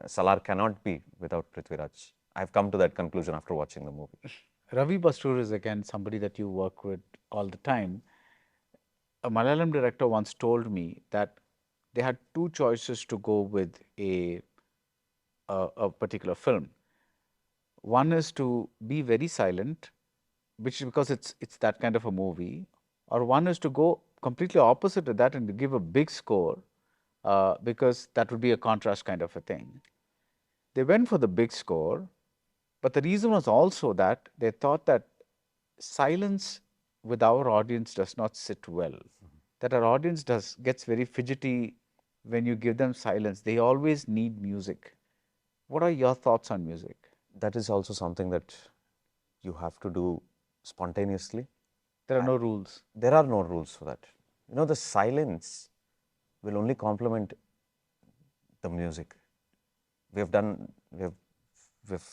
Salaar cannot be without Prithviraj. I've come to that conclusion after watching the movie. Ravi Bastur is again somebody that you work with all the time. A Malayalam director once told me that they had two choices to go with a particular film. One is to be very silent, which is because it's that kind of a movie, or one is to go completely opposite to that and to give a big score, because that would be a contrast kind of a thing. They went for the big score, but the reason was also that they thought that silence with our audience does not sit well. That our audience gets very fidgety when you give them silence. They always need music. What are your thoughts on music? That is also something that you have to do spontaneously. There are no rules. There are no rules for that. You know, the silence will only complement the music. We've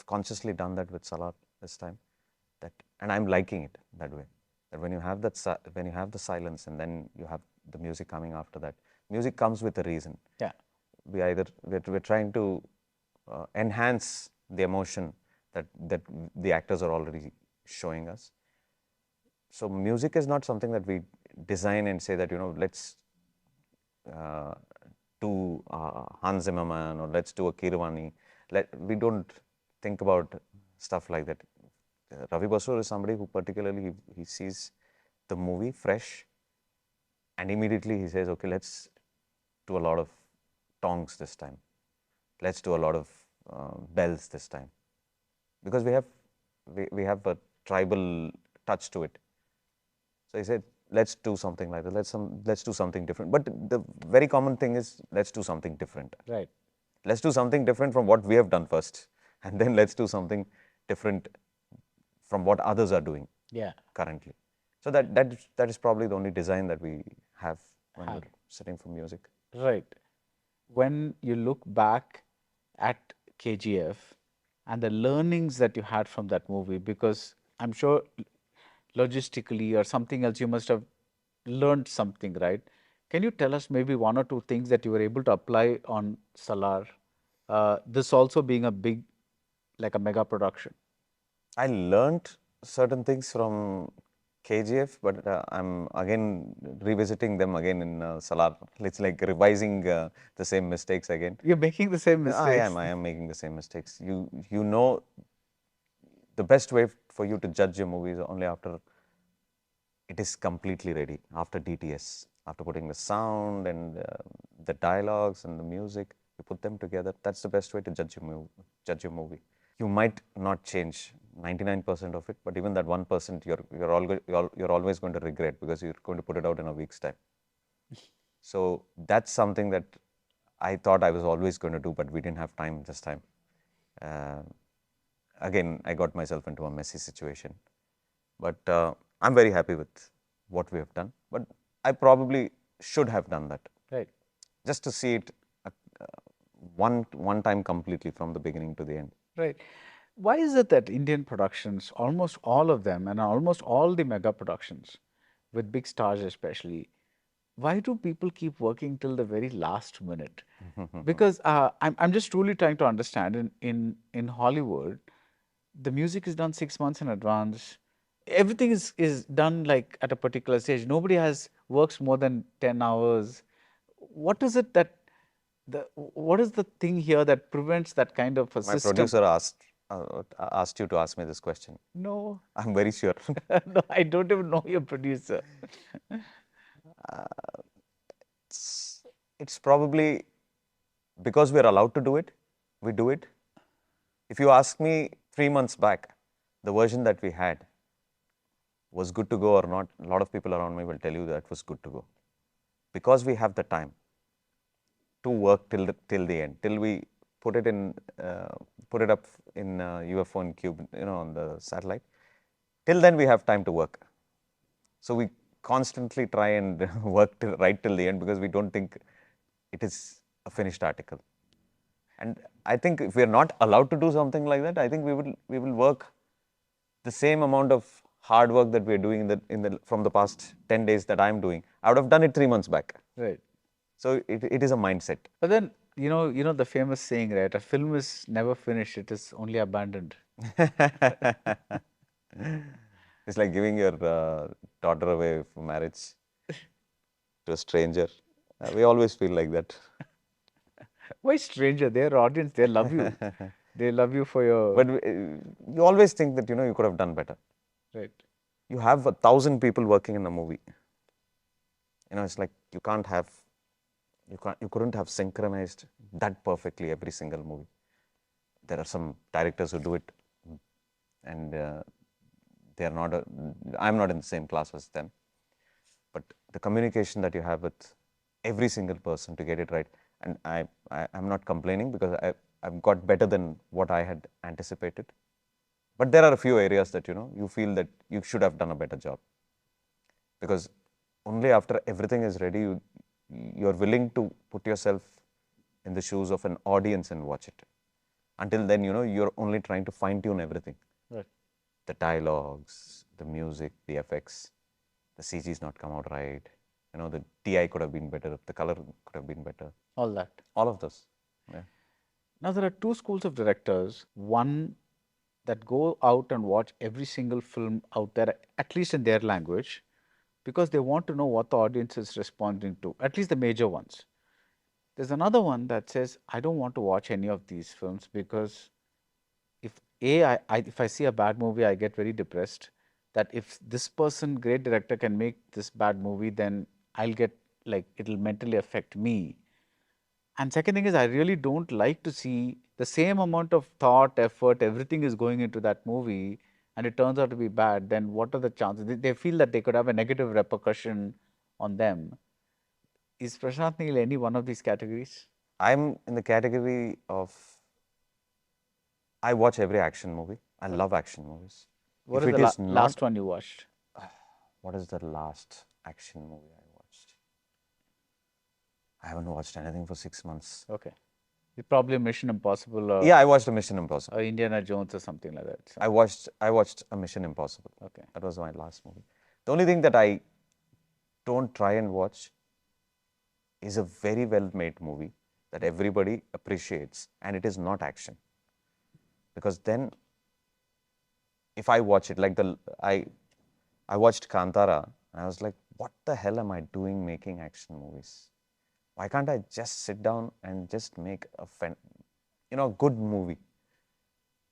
consciously done that with Salaar this time. And I'm liking it that way. That when you have the silence and then you have the music coming after that, music comes with a reason. Yeah. We're trying to enhance the emotion that the actors are already showing us. So music is not something that we design and say that, you know, let's do Hans Zimmerman or let's do a Kirwani. We don't think about stuff like that. Ravi Basur is somebody who particularly he sees the movie fresh and immediately he says, okay, let's do a lot of tongs this time. Let's do a lot of bells this time, because we have a tribal touch to it. So he said, let's do something like that. Let's do something different. But the very common thing is, let's do something different. Right. Let's do something different from what we have done first, and then let's do something different from what others are doing. Yeah. Currently. So that is probably the only design that we have when we're sitting for music. Right. When you look back at KGF and the learnings that you had from that movie, because I'm sure logistically or something else you must have learned something, right? Can you tell us maybe one or two things that you were able to apply on Salaar? This also being a big, like a mega production. I learned certain things from KGF, but I'm again revisiting them again in Salaar. It's like revising the same mistakes again. You're making the same mistakes. I am making the same mistakes. You know, the best way for you to judge your movie is only after it is completely ready, after DTS, after putting the sound and the dialogues and the music, you put them together. That's the best way to judge your movie. You might not change 99% of it, but even that 1% you're always going to regret, because you're going to put it out in a week's time. So that's something that I thought I was always going to do, but we didn't have time this time. Again, I got myself into a messy situation, but I'm very happy with what we have done. But I probably should have done that. Right. Just to see it one time completely from the beginning to the end. Right. Why is it that Indian productions, almost all of them, and almost all the mega productions, with big stars especially, why do people keep working till the very last minute? Because I'm just truly trying to understand. In Hollywood, the music is done 6 months in advance. Everything is done like at a particular stage. Nobody works more than 10 hours. What is it that what is the thing here that prevents that kind of a My system? producer asked you to ask me this question. No. I'm very sure. No, I don't even know your producer. It's probably because we're allowed to do it, we do it. If you ask me 3 months back, the version that we had was good to go or not, a lot of people around me will tell you that it was good to go. Because we have the time to work till the end, till we put it up in UFO and cube, on the satellite. Till then, we have time to work. So we constantly try and work right till the end because we don't think it is a finished article. And I think if we are not allowed to do something like that, I think we will work the same amount of hard work that we are doing from the past 10 days that I am doing. I would have done it 3 months back. Right. So it is a mindset. But then, the famous saying, right? A film is never finished, it is only abandoned. It's like giving your daughter away for marriage to a stranger. We always feel like that. Why stranger? Their audience, they love you. They love you for your... But you always think that, you could have done better. Right. You have 1,000 people working in a movie. It's like you couldn't have synchronized that perfectly every single movie. There are some directors who do it, and I'm not in the same class as them. But the communication that you have with every single person to get it right, and I'm not complaining because I've got better than what I had anticipated. But there are a few areas that, you feel that you should have done a better job. Because only after everything is ready, you're willing to put yourself in the shoes of an audience and watch it. Until then, you're only trying to fine-tune everything. Right. The dialogues, the music, the effects, the CG's not come out right. The TI could have been better, the color could have been better. All that. All of those. Yeah. Now, there are two schools of directors. One that go out and watch every single film out there, at least in their language, because they want to know what the audience is responding to, at least the major ones. There's another one that says, I don't want to watch any of these films because if I see a bad movie, I get very depressed. That if this person, great director, can make this bad movie, then I'll get it'll mentally affect me. And second thing is, I really don't like to see the same amount of thought, effort, everything is going into that movie, and it turns out to be bad. Then what are the chances? They feel that they could have a negative repercussion on them. Is Prashanth Neel any one of these categories? I'm in the category of, I watch every action movie. I love action movies. What If is it the is not- last one you watched? What is the last action movie I watched? I haven't watched anything for 6 months. Okay. It's probably Mission Impossible or, Yeah, I watched a Mission Impossible. or Indiana Jones or something like that. So, I watched a Mission Impossible. okay. That was my last movie. The only thing that I don't try and watch is a very well made movie that everybody appreciates, and it is not action. Because then, if I watch it, like I watched Kantara, and I was like, what the hell am I doing making action movies? Why can't I just sit down and just make a good movie?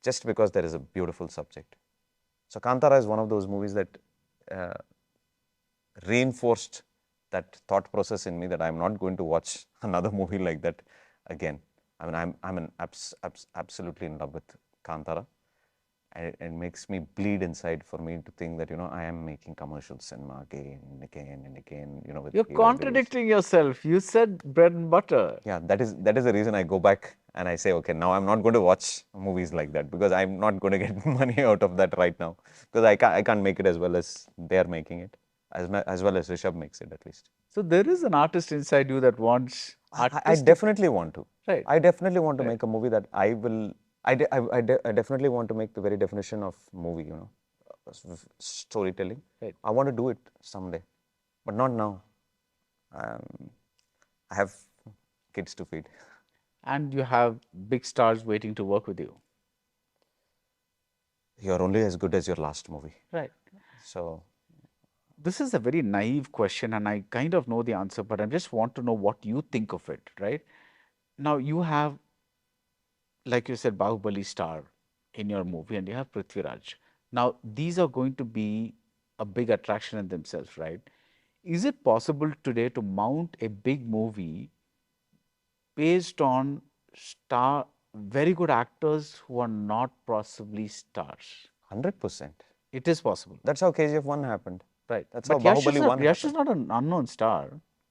Just because there is a beautiful subject. So Kantara is one of those movies that reinforced that thought process in me that I'm not going to watch another movie like that again. I mean, I'm absolutely in love with Kantara. And it makes me bleed inside for me to think that, I am making commercial cinema again and again and again, with You're hero contradicting yourself. You said bread and butter. Yeah, that is the reason I go back and I say, okay, now I'm not going to watch movies like that because I'm not going to get money out of that right now because I can't make it as well as they're making it, as well as Rishabh makes it at least. So there is an artist inside you that wants I definitely want to. Right. I definitely want to make a movie that I definitely want to make the very definition of movie, storytelling. Right. I want to do it someday, but not now. I have kids to feed. And you have big stars waiting to work with you. You're only as good as your last movie. Right. So This is a very naive question, and I kind of know the answer, but I just want to know what you think of it, right? Now, you have, like you said, Bahubali star in your movie, and you have Prithviraj. Now, these are going to be a big attraction in themselves, right? Is it possible today to mount a big movie based on very good actors who are not possibly stars? 100%. It is possible. That's how KGF 1 happened. Right. That's But how Yash is Bahubali not, 1 Yash is happened. not an unknown star.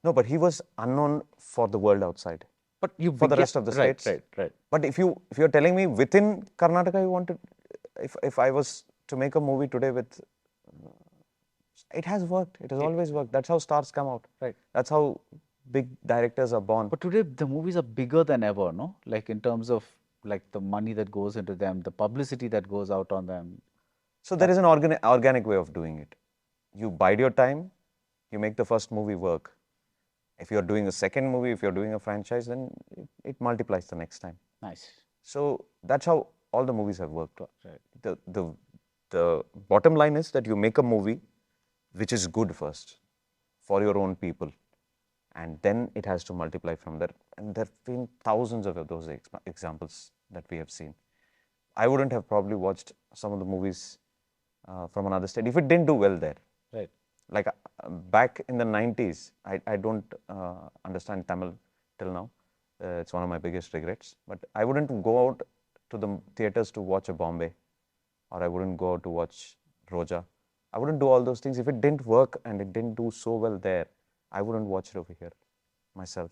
No, but he was unknown for the world outside. But you For the rest of the right, states. Right. But if you're telling me within Karnataka you wanted, if I was to make a movie today with, it has worked. It has always worked. That's how stars come out. Right. That's how big directors are born. But today the movies are bigger than ever, no? Like in terms of like the money that goes into them, the publicity that goes out on them. So there is an organic way of doing it. You bide your time, you make the first movie work. If you're doing a second movie, if you're doing a franchise, then it multiplies the next time. Nice. So that's how all the movies have worked. Right. The bottom line is that you make a movie which is good first for your own people, and then it has to multiply from there. And there have been thousands of those examples that we have seen. I wouldn't have probably watched some of the movies from another state if it didn't do well there. Right. Like back in the 90s, I don't understand Tamil till now. It's one of my biggest regrets. But I wouldn't go out to the theaters to watch a Bombay, or I wouldn't go out to watch Roja. I wouldn't do all those things. If it didn't work and it didn't do so well there, I wouldn't watch it over here myself.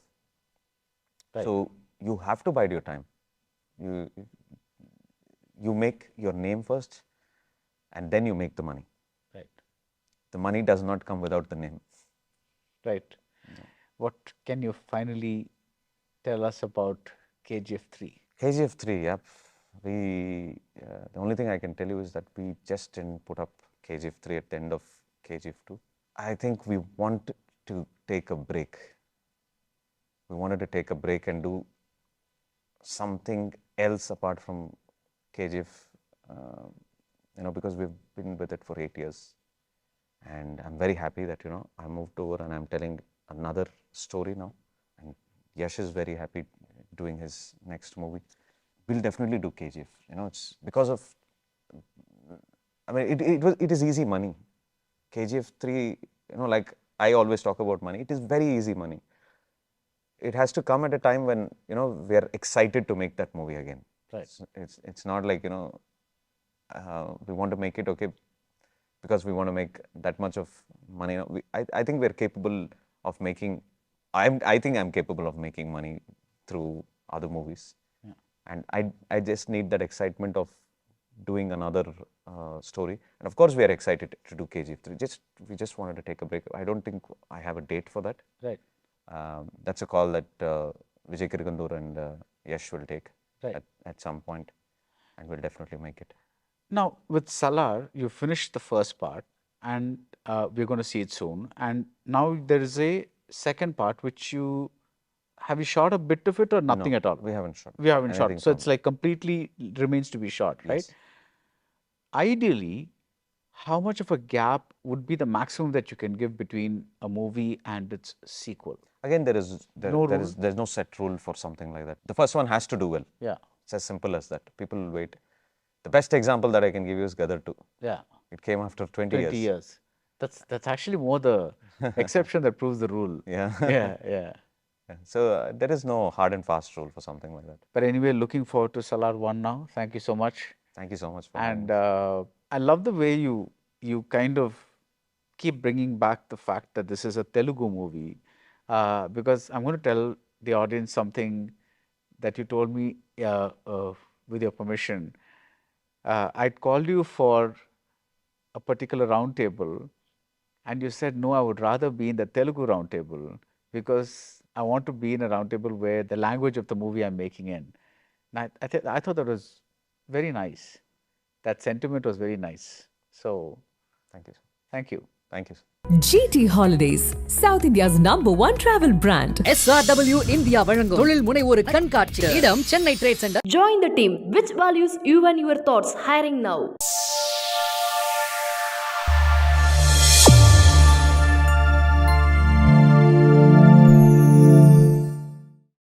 Right. So you have to bide your time. You make your name first, and then you make the money. Right. The money does not come without the name. Right. No. What can you finally tell us about KGF 3? KGF 3, yep. The only thing I can tell you is that we just didn't put up KGF 3 at the end of KGF 2. I think we want to take a break. We wanted to take a break and do something else apart from KGF, because we've been with it for 8 years. And I'm very happy that, I moved over and I'm telling another story now. And Yash is very happy doing his next movie. We'll definitely do KGF. It's because of, it is easy money. KGF 3, like I always talk about money, it is very easy money. It has to come at a time when, we are excited to make that movie again. Right. It's not like, we want to make it, okay, because we want to make that much of money. I think we're capable of making, I think I'm capable of making money through other movies. Yeah. And I just need that excitement of doing another story. And of course, we are excited to do KGF 3. We just wanted to take a break. I don't think I have a date for that. Right. That's a call that Vijay Kirikandur and Yash will take at some point, and we'll definitely make it. Now, with Salaar, you finished the first part, and we're going to see it soon. And now there is a second part, which have you shot a bit of it or nothing No, at all? we haven't shot. We haven't shot. anything So from it's like completely remains to be shot, right? Yes. Ideally, how much of a gap would be the maximum that you can give between a movie and its sequel? Again, there's no set rule for something like that. The first one has to do well. Yeah. It's as simple as that. People will wait. The best example that I can give you is Gadar 2. Yeah. It came after 20 20 years. years. That's actually more the exception that proves the rule. Yeah. Yeah, yeah. So there is no hard and fast rule for something like that. But anyway, looking forward to Salaar 1 now. Thank you so much. Thank you so much for And having me. I love the way you kind of keep bringing back the fact that this is a Telugu movie, because I'm going to tell the audience something that you told me with your permission. I'd called you for a particular roundtable, and you said, no, I would rather be in the Telugu roundtable because I want to be in a roundtable where the language of the movie I'm making in. And I thought that was very nice. That sentiment was very nice. So, Thank you. thank you. Thank you. GT Holidays, South India's #1 travel brand. SRW India வழங்கும் தொழில் முனைவோர் கண்காட்சி. இடம் Chennai trade centre. Join the team. Which values you and your thoughts? Hiring now.